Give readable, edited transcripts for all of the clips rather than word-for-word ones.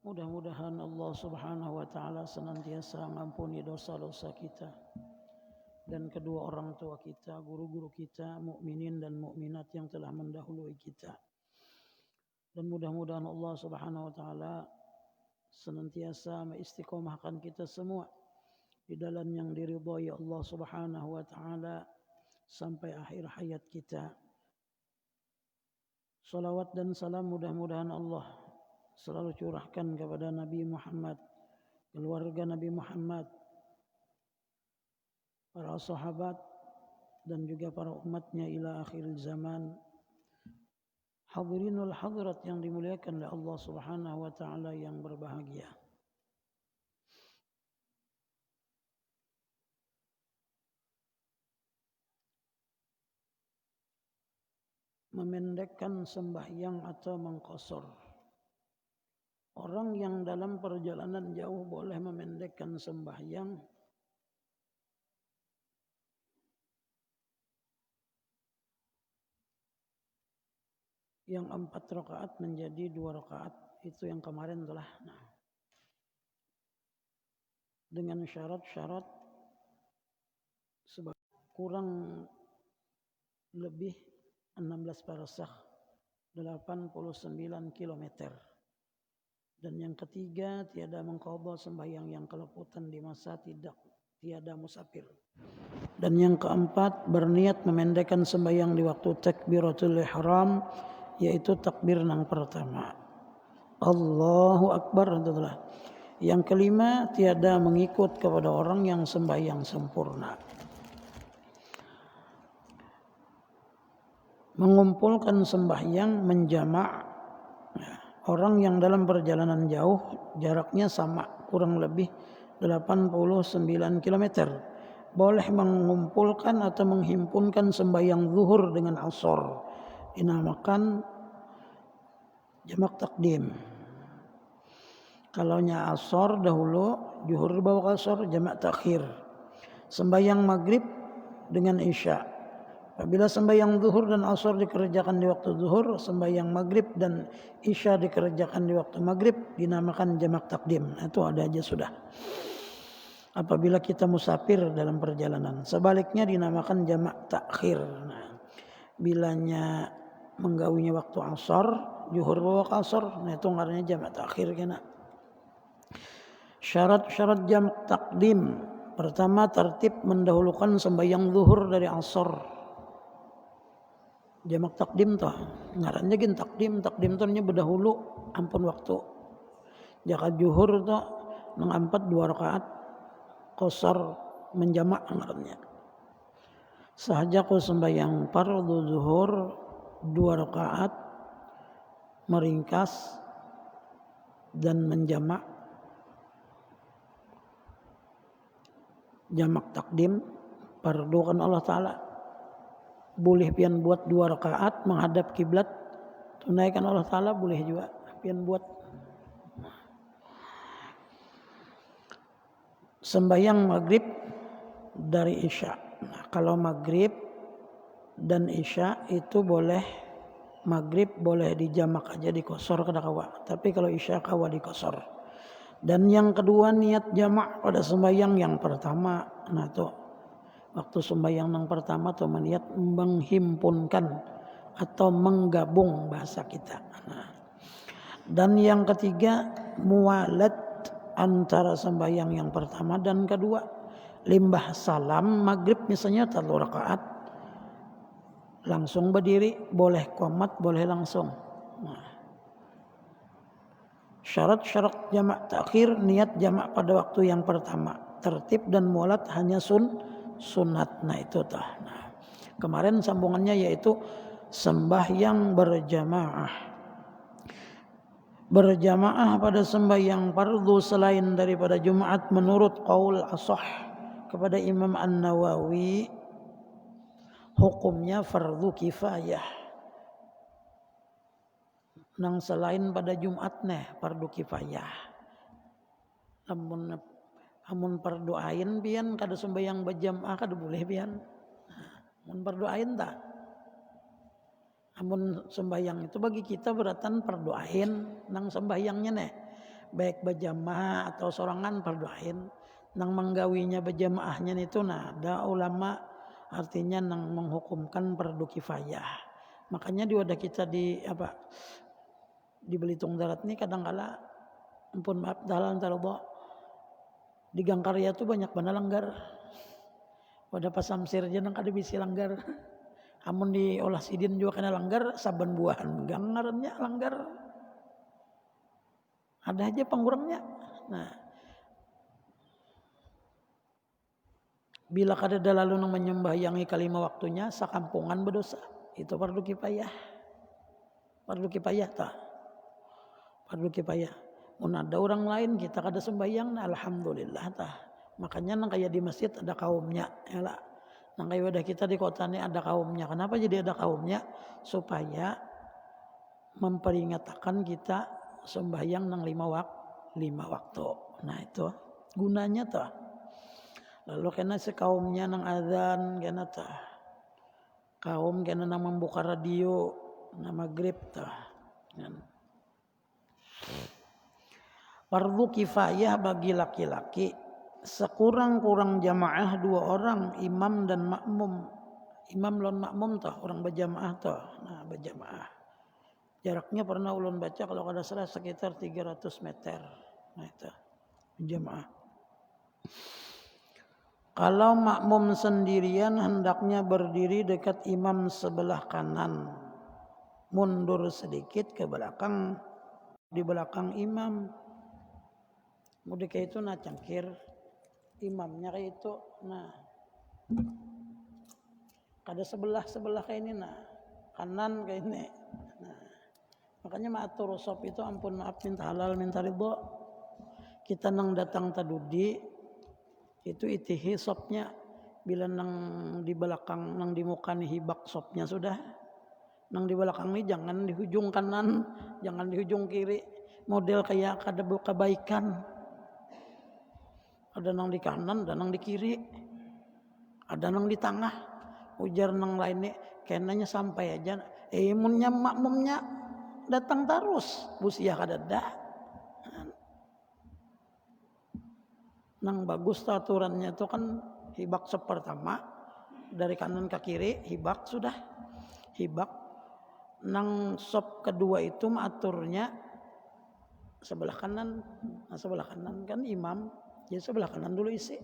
Mudah-mudahan Allah Subhanahu wa taala senantiasa mengampuni dosa-dosa kita dan kedua orang tua kita, guru-guru kita, mukminin dan mukminat yang telah mendahului kita. Dan mudah-mudahan Allah Subhanahu wa taala senantiasa mengistiqomahkan kita semua di dalam yang diridhai Allah Subhanahu wa taala sampai akhir hayat kita. Salawat dan salam mudah-mudahan Allah selalu curahkan kepada Nabi Muhammad, keluarga Nabi Muhammad, para sahabat dan juga para umatnya ila akhir zaman. Hadirin wal hadirat yang dimuliakan oleh Allah Subhanahu wa taala yang berbahagia. Memendekkan sembahyang atau mengqasar. Orang yang dalam perjalanan jauh boleh memendekkan sembahyang yang 4 rakaat menjadi 2 rakaat. Itu yang kemarin telah. Dengan syarat-syarat kurang lebih 16 parsakh, 89 kilometer. Dan yang ketiga, tiada mengqadha sembahyang yang keleputan di masa tiada musafir. Dan yang keempat, berniat memendekkan sembahyang di waktu takbiratul ihram, yaitu takbir yang pertama. Allahu Akbar. Yang kelima, tiada mengikut kepada orang yang sembahyang sempurna. Mengumpulkan sembahyang menjamak. Orang yang dalam perjalanan jauh jaraknya sama kurang lebih 89 km. Boleh mengumpulkan atau menghimpunkan sembahyang zuhur dengan asar. Dinamakan jamak takdim. Kalaunya asar dahulu, zuhur bawa asar, jamak takhir. Sembahyang maghrib dengan isya. Apabila sembahyang zuhur dan asar dikerjakan di waktu zuhur, sembahyang maghrib dan isya dikerjakan di waktu maghrib, dinamakan jamak takdim. Itu ada aja sudah. Apabila kita musafir dalam perjalanan, sebaliknya dinamakan jamak takhir. Bilanya menggawinya waktu asar, zuhur bawa asar, itu ngarannya jamak takhir kena. Syarat-syarat jamak takdim. Pertama, tertib mendahulukan sembahyang zuhur dari asar. Jamak takdim toh ngarannya gin takdim toh nya berdahulu ampun waktu. Jaka zuhur toh nang 4 2 rakaat, qasar menjamak ngarannya. Sahaja ko sembahyang fardhu zuhur 2 rakaat meringkas dan menjamak jamak takdim fardu kan Allah taala. Boleh pian buat 2 rakaat menghadap kiblat, tunaikan Allah taala boleh juga pian buat. Sembahyang maghrib dari isya. Nah, kalau maghrib dan isya itu boleh, maghrib boleh dijamak aja dikosor kada kawa, tapi kalau isya kawa dikosor. Dan yang kedua, niat jamak pada sembahyang yang pertama. Nah tuh waktu sembahyang yang pertama tuh niat menghimpunkan atau menggabung bahasa kita. Nah, dan yang ketiga, muwalat antara sembahyang yang pertama dan kedua. Limbah salam maghrib misalnya 3 rakaat, langsung berdiri, boleh qomat, boleh langsung. Nah, syarat-syarat jamak takhir, niat jamak pada waktu yang pertama. Tertib dan muwalat hanya sunat. Nah itu tah. Nah, kemarin sambungannya yaitu sembahyang berjamaah. Berjamaah pada sembahyang fardu selain daripada Jumat menurut qaul ashah kepada Imam An-Nawawi hukumnya fardu kifayah. Nang selain pada Jumat fardu kifayah. Amun fardu ain pian kada sembahyang berjamaah kada boleh pian. Amun fardu ain tak. Amun sembahyang itu bagi kita beratan fardu ain nang sembahyangnya baik berjamaah atau sorangan berdoain nang menggawinya berjamaahnya itu nah ada ulama artinya nang menghukumkan fardu kifayah. Makanya di wadah kita di Belitung Darat ini kadang-kala ampun maaf dalam taruh di Gangkarya tuh banyak benar langgar. Wadah pasamsir aja nang kada bisa langgar. Amun di olah sidin juga kena langgar saban buahan gangarannya langgar. Ada aja pengurangnya. Nah, bila kada lalu nang menyembahyangi kalima waktunya sakampungan berdosa. Itu fardu kifayah. Fardu kifayah tah. Fardu kifayah. Mun ada orang lain kita kada sembahyang, nah alhamdulillah tah. Makanya nang kayak di masjid ada kaumnya, yalah. Nang kayak wadah kita di kota ini ada kaumnya. Kenapa jadi ada kaumnya? Supaya memperingatkan kita sembahyang nang 5 waktu. Nah itu gunanya tah. Lalu kena sekaumnya nang azan kena tah. Kaum kena nang membuka radio nang maghrib tah. Fardu kifayah bagi laki-laki sekurang-kurang jamaah 2 orang imam dan makmum. Imam lawan makmum tah orang berjamaah tah. Nah berjamaah. Jaraknya pernah ulun baca kalau kada salah sekitar 300 meter. Nah itu jamaah. Kalau makmum sendirian hendaknya berdiri dekat imam sebelah kanan. Mundur sedikit ke belakang di belakang imam. Mudah kayak itu nah cangkir imamnya kayak itu. Nah kada sebelah kayak ini nah kanan kayak ini. Nah makanya maatur sop itu ampun maaf minta halal minta ridho. Kita nang datang tadudi itu itihi sopnya bila nang di belakang nang di muka nih hibak sopnya sudah. Nang di belakang nih jangan di hujung kanan, jangan di hujung kiri. Model kayak kada kebaikan. Ada nang di kanan, ada nang di kiri. Ada nang di tengah. Ujar nang lainnya kenanya sampai aja. Munnya makmumnya datang terus. Busia kada dah. Nang bagus aturannya itu kan hibak pertama dari kanan ke kiri hibak sudah. Hibak nang sop kedua itu aturnya sebelah kanan. Nah, sebelah kanan kan imam, jadi sebelah kanan dulu isi.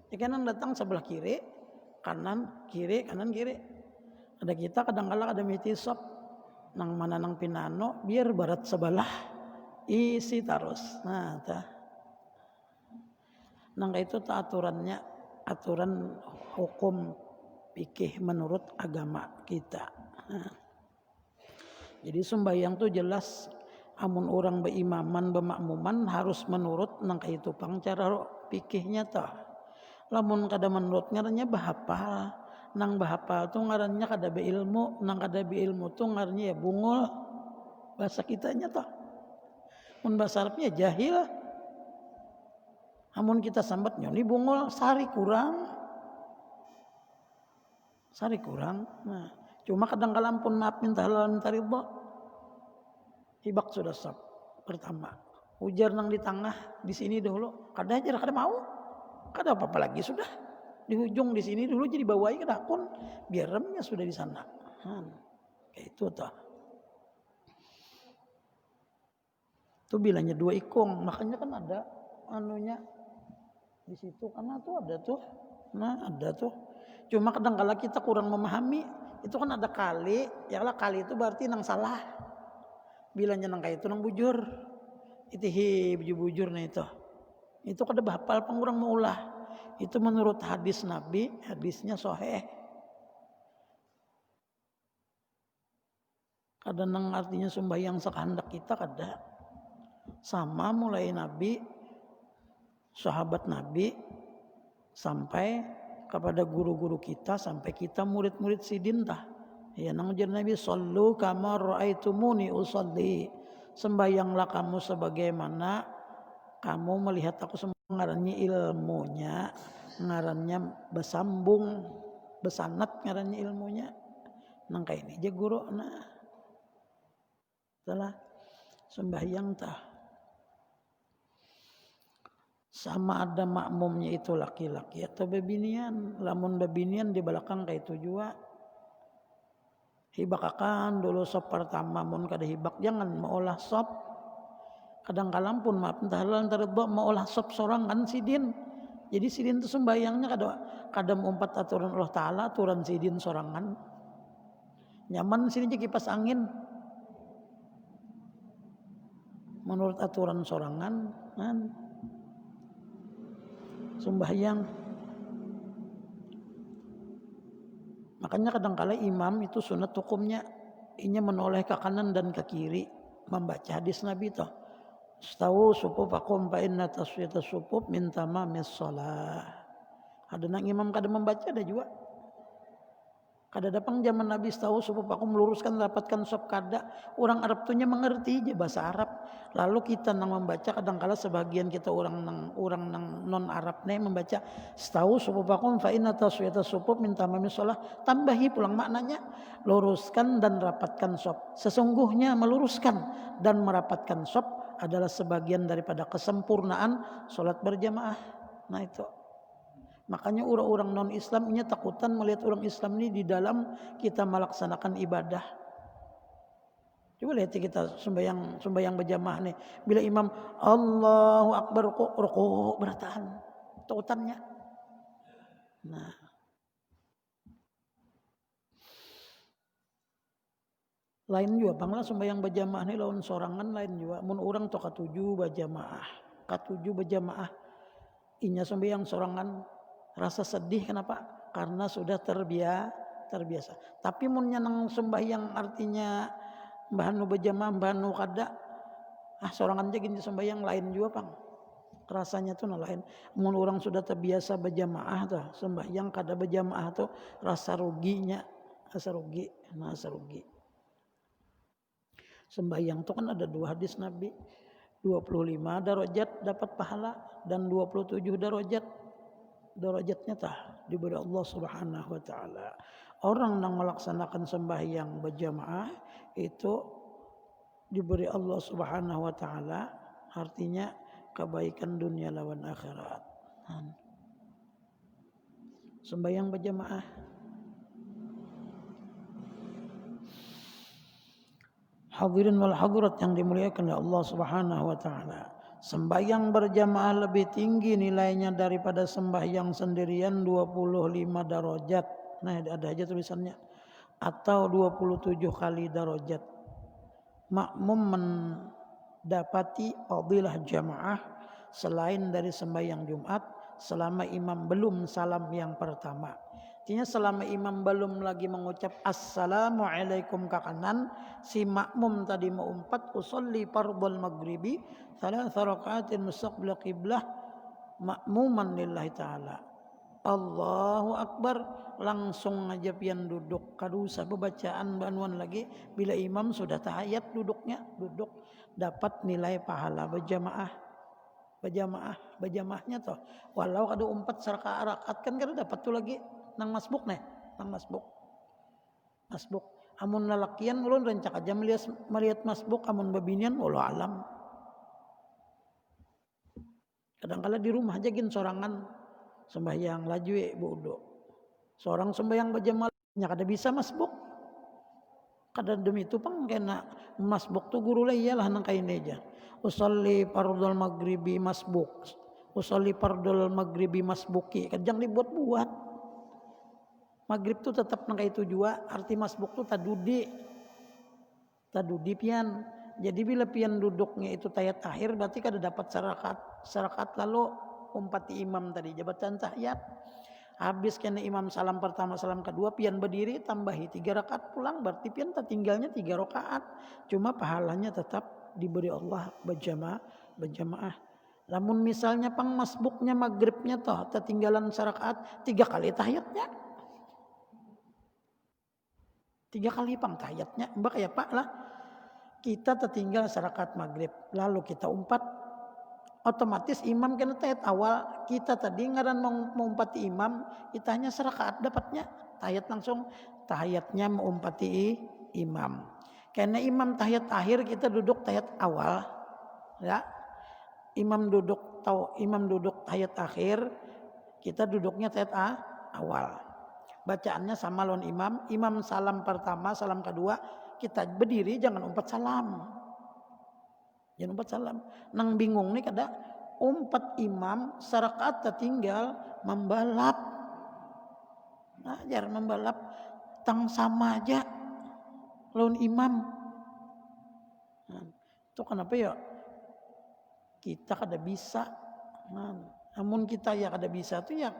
Ya kanan datang sebelah kiri, kanan kiri, kanan kiri. Ada kita kadang-kala ada miti sop nang mana nang pinano biar barat sebelah isi terus. Nah, tah. Nang itu aturannya aturan hukum fikih menurut agama kita. Nah. Jadi sembahyang tuh jelas amun orang berimaman bermakmuman harus menurut nang itu pang cara fikihnya tah. Lamun kada menurut ngarannya bahapal. Nang bahapal tuh ngarannya kada beilmu, nang kada beilmu tuh ngarannya ya bungul. Bahasa kitanya tah. Mun bahasa Arabnya jahil. Amun kita sambat nyoni bungul sari kurang. Sari kurang. Nah, cuma kadang-kala pun maaf minta halal minta ridho. Hibak sudah sab pertama. Ujar nang di tengah di sini dulu. Kada aja kada mau. Kada apa-apa lagi sudah. Di ujung di sini dulu jadi bawahi kada pun biar remnya sudah di sana. Kayak itu tah. Itu bilangnya 2 ikung, makanya kan ada anunya di situ karena tuh ada tuh. Nah, ada tuh. Cuma kadang-kala kita kurang memahami. Itu kan ada kali, ya lah kali itu berarti nang salah. Bilangnya nang kayak itu nang bujur. Itu bujur nah itu. Itu kada bahapal pengurang maulah. Itu menurut hadis Nabi, hadisnya sahih. Kada nang artinya sembahyang sekehendak kita kada. Sama mulai Nabi, sahabat Nabi sampai kepada guru-guru kita sampai kita murid-murid sidin tah. Ya nang ujar Nabi sallu kama raaitumuni usalli. Sembahyanglah kamu sebagaimana kamu melihat aku ngarannya ilmunya, ngarannya bersambung, besanat ngarannya ilmunya. Nang kayak ini aja guru nah. Salah sembahyang tah. sama ada makmumnya itu laki-laki atau bebinian. Lamun bebinian di belakang kayak itu juga. Hibakakan dulu sop pertama mun kada hibak jangan maolah sop. Kadang-kadang pun maaf entah halal entah ridha maolah sop sorangan sidin. Jadi sidin itu sembayangnya kada umpat aturan Allah Ta'ala aturan sidin sorangan. Nyaman sini aja kipas angin. Menurut aturan sorangan kan sembahyang. Makanya kadang-kala imam itu sunat hukumnya inya menoleh ke kanan dan ke kiri membaca hadis Nabi toh. Stawu sufufakum fa inna taswiyata sufuf min tamamis shalah. Ada nang imam kada membaca ada juga. Kada datang zaman Nabi stawu sufufakum meluruskan rapatkan sop kada. Orang Arab tuhnya mengerti je bahasa Arab. Lalu kita nang membaca kadang-kala sebagian kita orang nang non Arab nih membaca stawu sufufakum fa inna taswiyata sufuf min tamamis shalah. Tambahi pulang maknanya luruskan dan rapatkan sop. Sesungguhnya meluruskan dan merapatkan sop adalah sebagian daripada kesempurnaan sholat berjamaah. Nah itu. Makanya orang-orang non-Islam ini takutan melihat orang Islam ini di dalam kita melaksanakan ibadah. Coba lihat kita sembahyang berjamaah nih. Bila imam Allahu Akbar ruku bertahan. Takutannya. Nah. Lain juga panglah sembahyang berjamaah nih lawan sorangan lain juga. Mun orang to katuju berjamaah. Katuju berjamaah. Inya sembahyang sorangan. Rasa sedih kenapa? Karena sudah terbiasa. Tapi mun nang sembahyang artinya mbahnu berjamaah, mbahnu kada sorangan aja gini sembahyang lain juga pang. Rasanya tuh lain. Mun orang sudah terbiasa berjamaah tuh, sembahyang kada berjamaah tuh rasa rugi. Sembahyang tuh kan ada 2 hadis Nabi. 25 darajat dapat pahala dan 27 darajatnya diberi Allah Subhanahu wa taala. Orang yang melaksanakan sembahyang berjamaah itu diberi Allah Subhanahu wa taala artinya kebaikan dunia lawan akhirat. Sembahyang berjamaah. Hadirin wal hadirat yang dimuliakan oleh Allah Subhanahu wa taala. Sembahyang berjamaah lebih tinggi nilainya daripada sembahyang sendirian 25 darajat. Nah, ada aja tulisannya. Atau 27 kali darajat. Makmum mendapati fadilah jamaah selain dari sembahyang Jumat selama imam belum salam yang pertama. Artinya selama imam belum lagi mengucap assalamualaikum ke kanan, si makmum tadi mau umpat usolli fardhul maghribi thalatha rakaatin mustaqbil qiblah makmuman lillahi ta'ala. Allahu Akbar, langsung aja pian duduk. Kadusa bacaan banuan lagi bila imam sudah tahiyat duduk dapat nilai pahala berjamaahnya toh. Walau ada 4 rakaat kan kada dapat tuh lagi nang masbuk. Amun lalakian ulun rancak aja melihat masbuk, amun babinian wallahu alam. Kadang-kala di rumah aja gin sorangan sembahyang laju bodo. Seorang sembahyang berjamaah nya kada bisa masbuk. Kada demi itu pang kena masbuk tu guru lah iyalah nang kain aja. Usolli fardhul maghribi masbuk. Usolli fardhul maghribi masbuki. Kadang dibuat-buat. Maghrib tu tetap nang itu jua, arti masbuk tu tadudi pian. Jadi bila pian duduknya itu tahiyat akhir berarti kada dapat sarakat lalu umpati imam tadi jabatan tahiyat. Habis kena imam salam pertama salam kedua pian berdiri tambahi 3 rakaat pulang berarti pian tertinggalnya 3 rakaat. Cuma pahalanya tetap diberi Allah berjamaah. Lamun misalnya pang masbuknya maghribnya toh tertinggalan sarakaat 3 kali tahiyatnya. 3 kali pang tahiyatnya. Mbak kayak pak lah. Kita tertinggal sarakaat maghrib. Lalu kita umpat. Otomatis imam kena tahiyat awal. Kita tadi ngaran mengumpati imam. Kita hanya sarakaat dapatnya. Tahiyat langsung. Tahiyatnya mengumpati imam. Karena imam tahiyat akhir kita duduk tahiyat awal. Ya. Imam duduk atau imam duduk tahiyat akhir, kita duduknya tahiyat awal. Bacaannya sama lawan imam. Imam salam pertama, salam kedua, kita berdiri jangan umpat salam. Jangan umpat salam. Nang bingung nih kada umpat imam sarakaat tinggal membalap. Ngajar membalap tang sama aja lawan imam. Nah, itu kenapa ya kita kada bisa. Nah, namun kita ya kada bisa tuh ya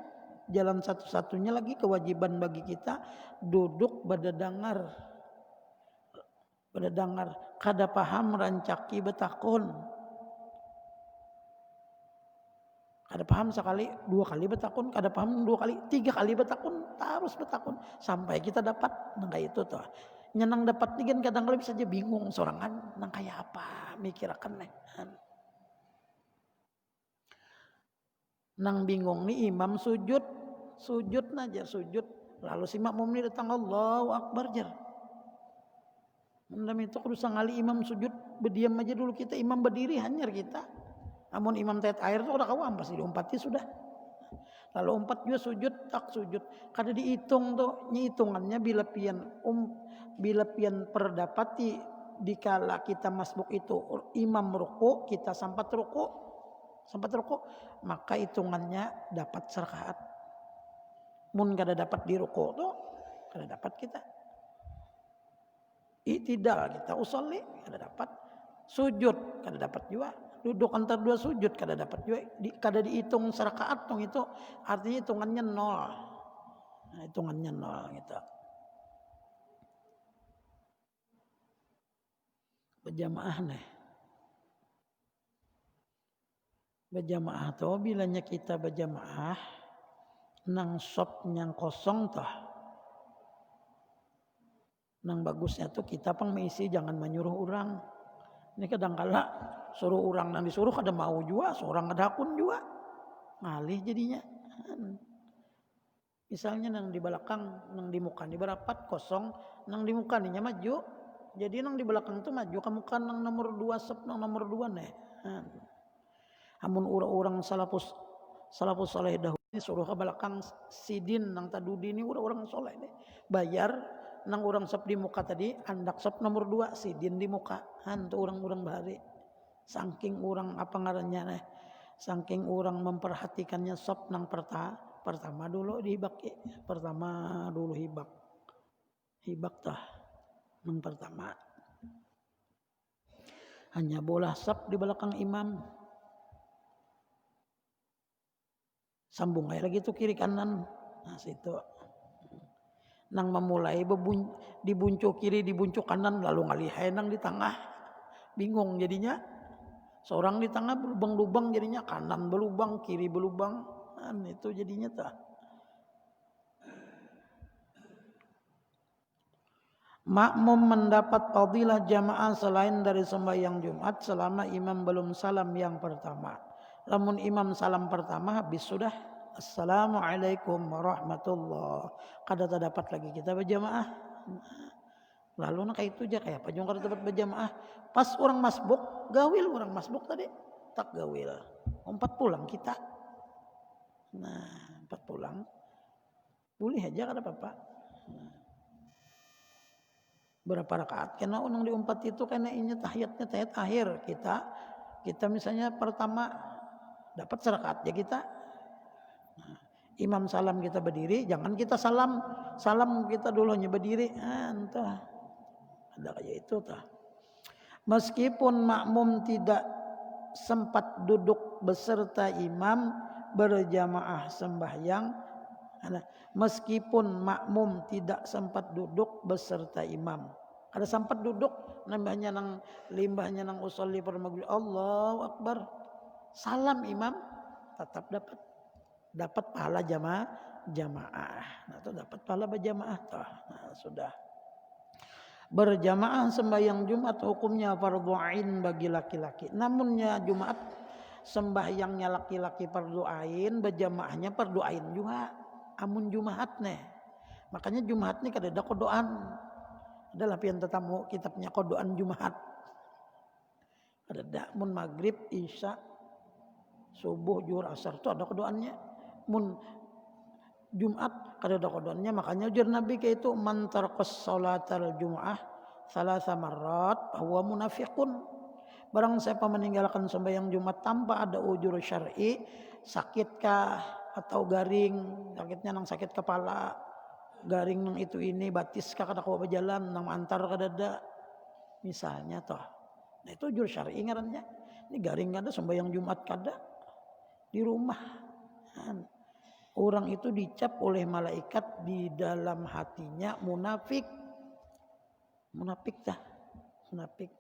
jalan satu-satunya lagi kewajiban bagi kita duduk badadangar kada paham rancaki betakun, kada paham sekali 2 kali betakun, kada paham 2 kali 3 kali betakun, terus betakun sampai kita dapat. Nang kayak itu tuh nyenang dapat nih kan kadang kali bisa aja bingung sorangan nang kayak apa mikirakan nih. Nang bingung nih imam sujud najar sujud lalu si makmum ni datang Allahu Akbar jar. Mendam itu kudu sangali imam sujud berdiam aja dulu kita, imam berdiri hanyar kita. Amun imam tet air tuh udah kawam pasti diumpati sudah. Lalu umpat juga sujud tak sujud. Kada dihitung tuh nyihitungannya bila pian perdapati dikala kita masbuk itu imam ruku kita sampat ruku maka hitungannya dapat serakaat. Mun kada dapat di ruku tuh kada dapat kita. I'tidal kita usolli kada dapat. Sujud kada dapat juga. Duduk antar 2 sujud kada dapat juga. Kada dihitung serakaat dong itu. Artinya hitungannya 0. Nah, hitungannya 0 gitu. Berjamaah nih. Berjamaah tuh bilanya kita berjamaah nang sop yang kosong toh. Nang bagusnya tuh kita pang mengisi jangan menyuruh orang. Ini kadang-kala suruh orang nang disuruh kada mau juga, seorang kada hakun juga. Ngalih jadinya. Misalnya nang di belakang, nang di muka ni berapat kosong, nang di muka ninya maju. Jadi nang di belakang tuh maju ke muka nang nomor 2 sop nang nomor 2 nih. Amun orang salafus saleh dahulu ini suruh ke belakang sidin nang tadudi ini orang soleh deh. Bayar nang orang sop di muka tadi andak sop nomor 2 sidin di muka. Hantu orang-orang bahari. Saking orang apa ngarannya nih. Saking orang memperhatikannya sop nang pertama dulu dihibak. Pertama dulu hibak. Hibak tah nang pertama. Hanya bola sop di belakang imam. Sambung aja lagi tuh kiri kanan. Nah situ. Nang memulai dibuncuk kiri dibuncuk kanan lalu ngalihay nang di tengah. Bingung jadinya. Seorang di tengah berlubang-lubang jadinya kanan berlubang kiri berlubang. Nah, itu jadinya tak. Makmum mendapat fadilah jamaah selain dari sembahyang Jumat selama imam belum salam yang pertama. Lamun imam salam pertama habis sudah Assalamualaikum warahmatullah. Kada terdapat lagi kita berjamaah. Lalu nak itu aja kayak apa juga kada dapat berjamaah. Pas orang masbuk gawil orang masbuk tadi tak gawil. 4 pulang kita. Nah 4 pulang boleh aja kada apa-apa. Berapa rakaat? Karena unang diumpat itu karena ini tahiyatnya tahiyat akhir kita misalnya pertama dapat serakaat ya kita. Nah, imam salam kita berdiri, jangan kita salam kita dulunya berdiri. Entah ada kayak itu tah. Meskipun makmum tidak sempat duduk beserta imam berjamaah sembahyang. Meskipun makmum tidak sempat duduk beserta imam. Ada sempat duduk limbahnya nang usolli per maghrib Allahu Akbar. Salam imam tetap dapat pahala jamaah. Nah, itu dapat pahala berjamaah toh. Nah, sudah. Berjamaah sembahyang Jumat hukumnya fardhu ain bagi laki-laki. Namunnya Jumat sembahyangnya laki-laki fardhu ain, berjamaahnya fardhu ain juga. Amun Jumat nih. Makanya Jumat nih kada ada kodoan. Adalah pian tetamu kitabnya kodoan Jumat. Ada mun maghrib, isya, subuh, zuhur, asar itu ada kedoannya. Mun Jumat kada ada kedoannya, makanya ujar Nabi kayak itu man tarqas salatal jumu'ah salasa marrat huwa munafiqun. Barang siapa meninggalkan sembahyang Jumat tanpa ada ujur syar'i, sakitkah atau garing, sakitnya nang sakit kepala, garing nang itu ini, batiskah kada kawa berjalan, nang antar kadada, misalnya toh. Nah itu ujur syar'i ngarannya. Ini garing kada sembahyang Jumat kada di rumah. Orang itu dicap oleh malaikat di dalam hatinya munafik. Munafik dah. Munafik.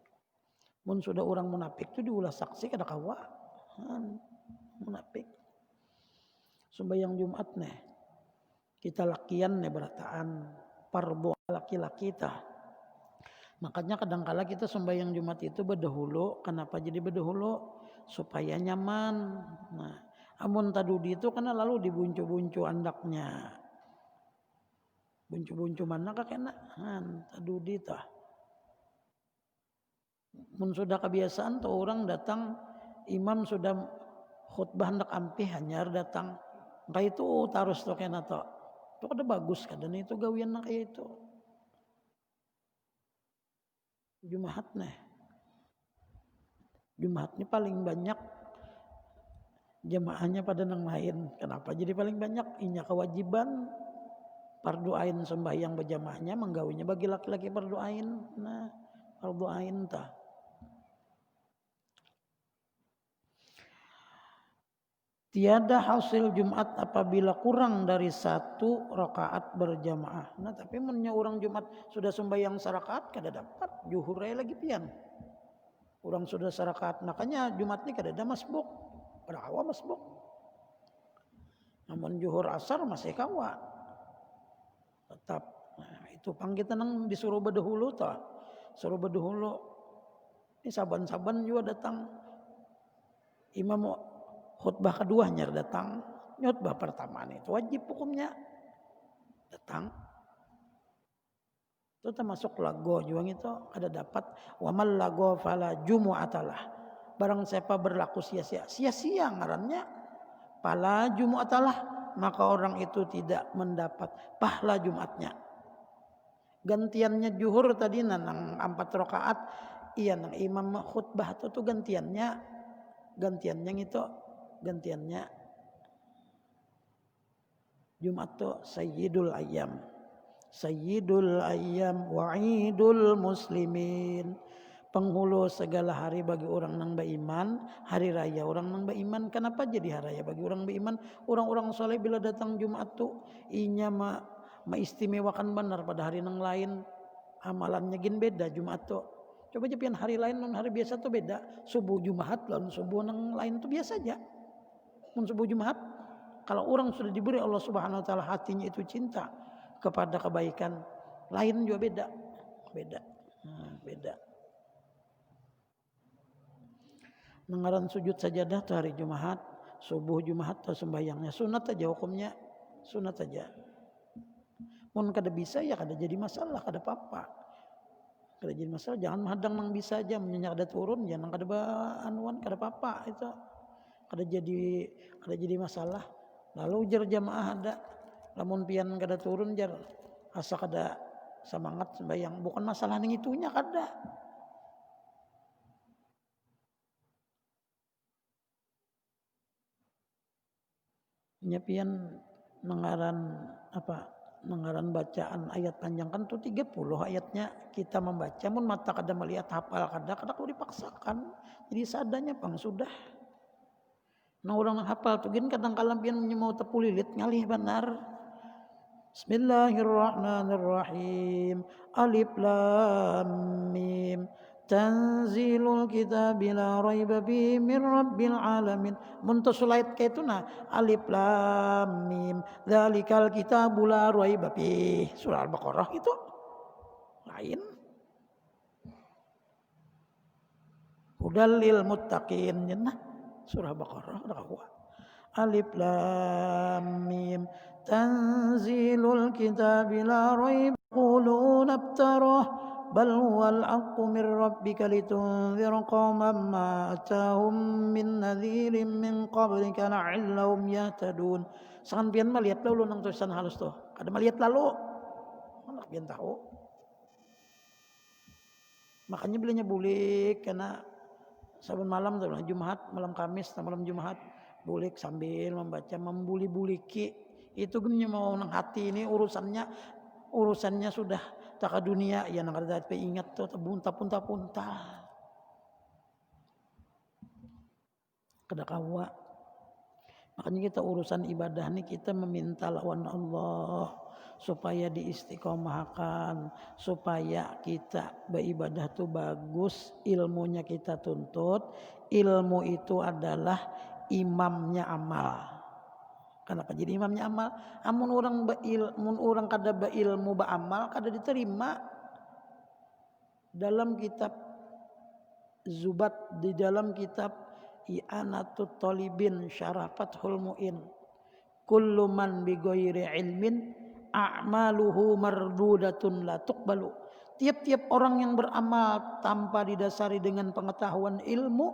Mun sudah orang munafik itu diulah saksi kada kawa. Munafik. Sembahyang Jumat nih. Kita lakian nih berataan parbo laki-laki tah. Makanya kadangkala kita sembahyang Jumat itu berdahulu. Kenapa jadi berdahulu? Supaya nyaman. Nah, amun tadudi itu karena lalu dibuncu-buncu andaknya. Buncu-buncu mana kakena? Tadudi tah. Mun sudah kebiasaan tuh orang datang, imam sudah khutbah hendak ampih hanyar datang. Kayak itu tarus tuh kena toh. Itu kada bagus kadang itu gawian kayak itu. Jumat nih. Jumat ini paling banyak jemaahnya pada nang lain. Kenapa jadi paling banyak? Inya kewajiban fardu ain sembahyang berjamaahnya menggawinya bagi laki-laki fardu ain. Nah, fardu ain tah. Tiada hasil Jumat apabila kurang dari 1 rakaat berjamaah. Nah, tapi munnya orang Jumat sudah sembahyang sarakaat kada dapat, zuhur lagi pian. Orang sudah sarakaat, makanya Jumat ini kada ada masbuk. Kada kawa masbuk. Namun zuhur asar masih kawa. Tetap. Nah, itu pang kita nang disuruh berdahulu ta. Suruh berdahulu. Ini saban-saban juga datang. Imam khutbah kedua nyar datang, khutbah pertama itu wajib hukumnya datang. Itu termasuk lago juga itu ada dapat wamal lago fala jumu'atalah. Barang siapa berlaku sia-sia ngarannya pala jumu'atalah, maka orang itu tidak mendapat pahala Jumatnya. Gantiannya zuhur tadi nang 4 rakaat, iya nang imam khutbah itu tuh gantiannya itu gantiannya Jumat tuh sayyidul ayyam wa idul muslimin, penghulu segala hari bagi orang nang beriman, hari raya orang nang beriman. Kenapa jadi hari raya bagi orang beriman? Orang-orang soleh bila datang Jumat tuh inya maistimewakan benar pada hari nang lain, amalannya gin beda Jumat tuh. Coba aja pian hari lain non hari biasa tuh beda. Subuh Jumat lawan subuh nang lain tuh biasa aja. Mun subuh Jumat, kalau orang sudah diberi Allah Subhanahu wa taala hatinya itu cinta kepada kebaikan, lain juga beda. Beda. Mengaran sujud sajadah tuh hari Jumat, subuh Jumat tuh sembahyangnya sunat aja hukumnya, sunat aja. Mun kada bisa ya kada jadi masalah, kada apa-apa. Kada jadi masalah, jangan menghadang nang bisa aja, menyenyak ada turun jangan kada anuan, kada apa-apa itu. Kada jadi masalah. Lalu ujar jamaah ada, lamun pian kada turun jar asa kada semangat sembahyang, bukan masalah ning itunya kada. Nya pian mengaran bacaan ayat panjang kan tuh 30 ayatnya kita membaca, mun mata kada melihat hafal kada kudu dipaksakan. Jadi seadanya pang sudah. Nah orang hafal tuh gin kadang-kadang pian mau tepulilit ngalih benar. Bismillahirrahmanirrahim. Alif lam mim. Tanzilul kitabi la raiba fihi min rabbil alamin. Mun sulait kayak itu nah alif lam mim. Dzalikal kitabu la raiba fihi. Surah Al-Baqarah itu lain. Hudal lil muttaqin jenah. Surah Baqarah ada kawa. Alif lam mim. Tanzilul kitabi la raib qulun abtarah bal huwal haqqu mir rabbika litunzira qauman ma atahum min nadhirin min qablika la'allahum yahtadun. Sangan pian malihat lalu nang tulisan halus tuh. Kada malihat lalu. Anak pian tahu. Makanya belinya bulik karena saban malam tuh Jumat, malam Kamis, malam Jumat bulik sambil membaca membuli-buliki. Itu gini mau nang hati ini urusannya sudah tak dunia ya nang kada ingat tuh punta-punta. Kada kawa. Makanya kita urusan ibadah nih kita meminta lawan Allah supaya diistiqomahkan, supaya kita beribadah tuh bagus, ilmunya kita tuntut. Ilmu itu adalah imamnya amal. Kenapa jadi imamnya amal? Amun orang kada beilmu beramal kada diterima. Dalam kitab Zubat, di dalam kitab I'anatut Talibin Syarah Fathul Mu'in, kullu man bi ghairi ilmin a'maluhu mardudatun la tuqbalu. Tiap-tiap orang yang beramal tanpa didasari dengan pengetahuan ilmu,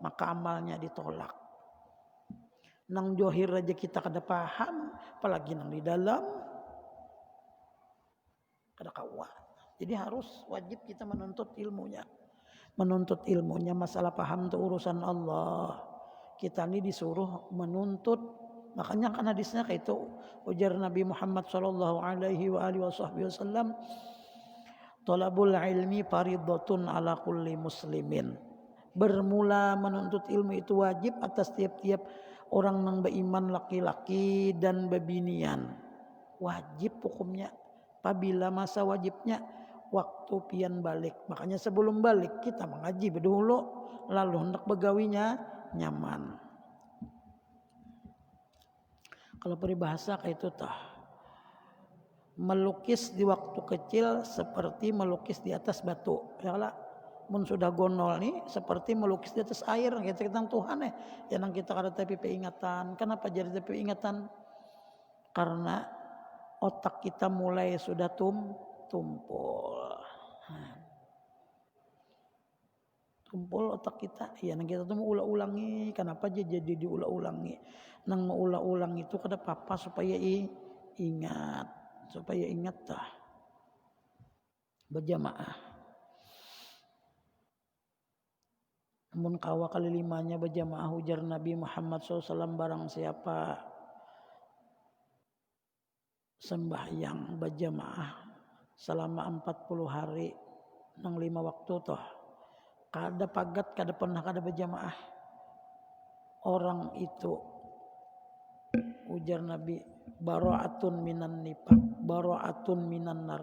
maka amalnya ditolak. Nang johir aja kita kada paham, apalagi nang di dalam kada kawan. Jadi harus wajib kita menuntut ilmunya. Menuntut ilmunya, masalah paham itu urusan Allah. Kita ini disuruh menuntut. Makanya kan hadisnya kayak itu ujar Nabi Muhammad sallallahu alaihi wasallam, talabul ilmi fardhatun ala kulli muslimin. Bermula menuntut ilmu itu wajib atas tiap-tiap orang yang beriman, laki-laki dan bebinian. Wajib hukumnya. Apabila masa wajibnya waktu pian balik. Makanya sebelum balik kita mengaji dulu, lalu hendak begawinya nyaman. Kalau peribahasa kayak itu tah, melukis di waktu kecil seperti melukis di atas batu. Ya lah, mun sudah gonol nih seperti melukis di atas air. Kita tentang Tuhan yang kita kada tapi peingatan. Kenapa jadi tapi ingatan? Karena otak kita mulai sudah tumpul. Tumpul otak kita. Ya nang kita tuh mau ulang-ulangi. Kenapa jadi diulang-ulangi? Nang mau ulang-ulang itu kada apa-apa supaya ingat. Supaya ingat dah. Berjamaah. Namun kawa kali limanya berjamaah ujar Nabi Muhammad SAW, barang siapa sembahyang berjamaah selama 40 hari nang 5 waktu toh kada pagat kada pernah kada berjamaah, orang itu ujar Nabi bara'atun minan nifaq bara'atun minan nar,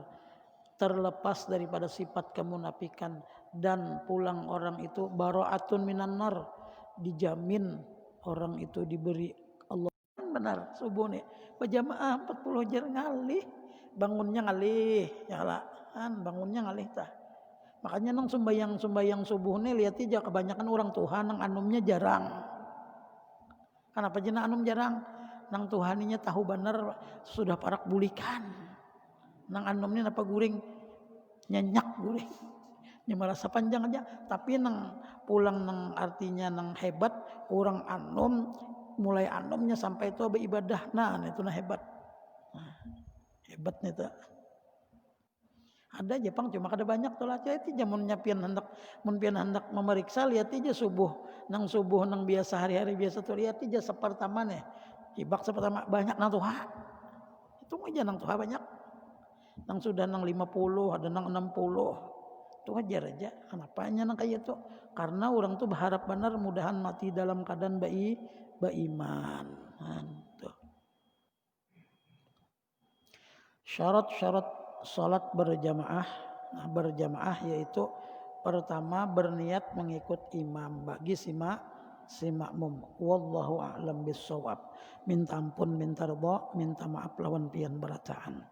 terlepas daripada sifat kemunafikan, dan pulang orang itu bara'atun minan nar, dijamin orang itu diberi Allah. Benar subuh nih berjamaah 40 jar ngalih, bangunnya ngalih ya lah kan, bangunnya ngalih tah. Makanya nang sembayang subuh nih lihat aja kebanyakan orang Tuhan nang anumnya jarang. Kenapa jena anum jarang? Nang Tuhaninya tahu benar sudah parak bulikan. Nang anumnya napa guring nyenyak guring. Nya merasa panjang aja, tapi nang pulang nang artinya nang hebat orang anum mulai anumnya sampai itu beribadah, nah itu nah hebat. Nah, hebat nih tuh. Ada Jepang cuma kada banyak tuh lah. Jadi jamunnya pian hendak memeriksa lihat aja subuh nang biasa hari-hari biasa tuh lihat aja sepertama nih. Ibak sepertama banyak nang tuha. Itu aja nang tuha banyak. Nang sudah nang 50, ada nang 60. Itu wajar aja. Kenapanya nang kayak itu? Karena orang tuh berharap benar mudahan mati dalam keadaan beriman. Tuh. Syarat-syarat salat berjamaah. Nah, berjamaah yaitu pertama berniat mengikut imam bagi si makmum. Wallahu a'lam bissawab. Minta ampun, minta ridha, minta maaf lawan pian berataan.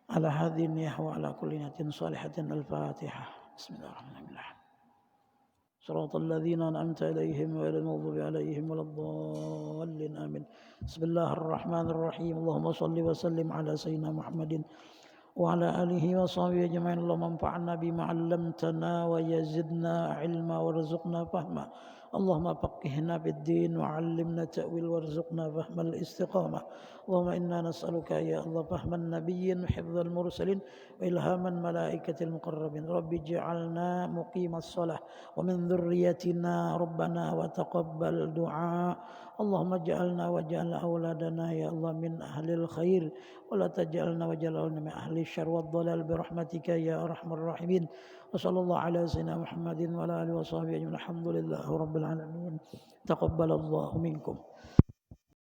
Ala hadhin wa ala kulli niyatin salihatin al-Fatihah. Bismillahirrahmanirrahim. صراط الذين أنعمت عليهم غير المغضوب عليهم ولا الضالين آمين. بسم الله الرحمن الرحيم. اللهم صل وسلم على سيدنا محمد وعلى آله وصحبه أجمعين. اللهم انفعنا بما علمتنا ويزدنا علما وارزقنا فهما. اللهم فقهنا في الدين وعلمنا التأويل وارزقنا فهم الاستقامة. اللهم إنا نسألك يا الله فهم النبيين وحفظ المرسلين وإلهام الملائكة المقربين. رب اجعلنا مقيم الصلاة ومن ذريتنا ربنا وتقبل دعاء. اللهم اجعلنا واجعل أولادنا يا الله من أهل الخير ولا تجعلنا واجعلنا من أهل الشر والضلال برحمتك يا أرحم الراحمين. وصلى الله على سيدنا محمد وعلى آله وصحبه أجمعين. الحمد لله رب العالمين. تقبل الله منكم.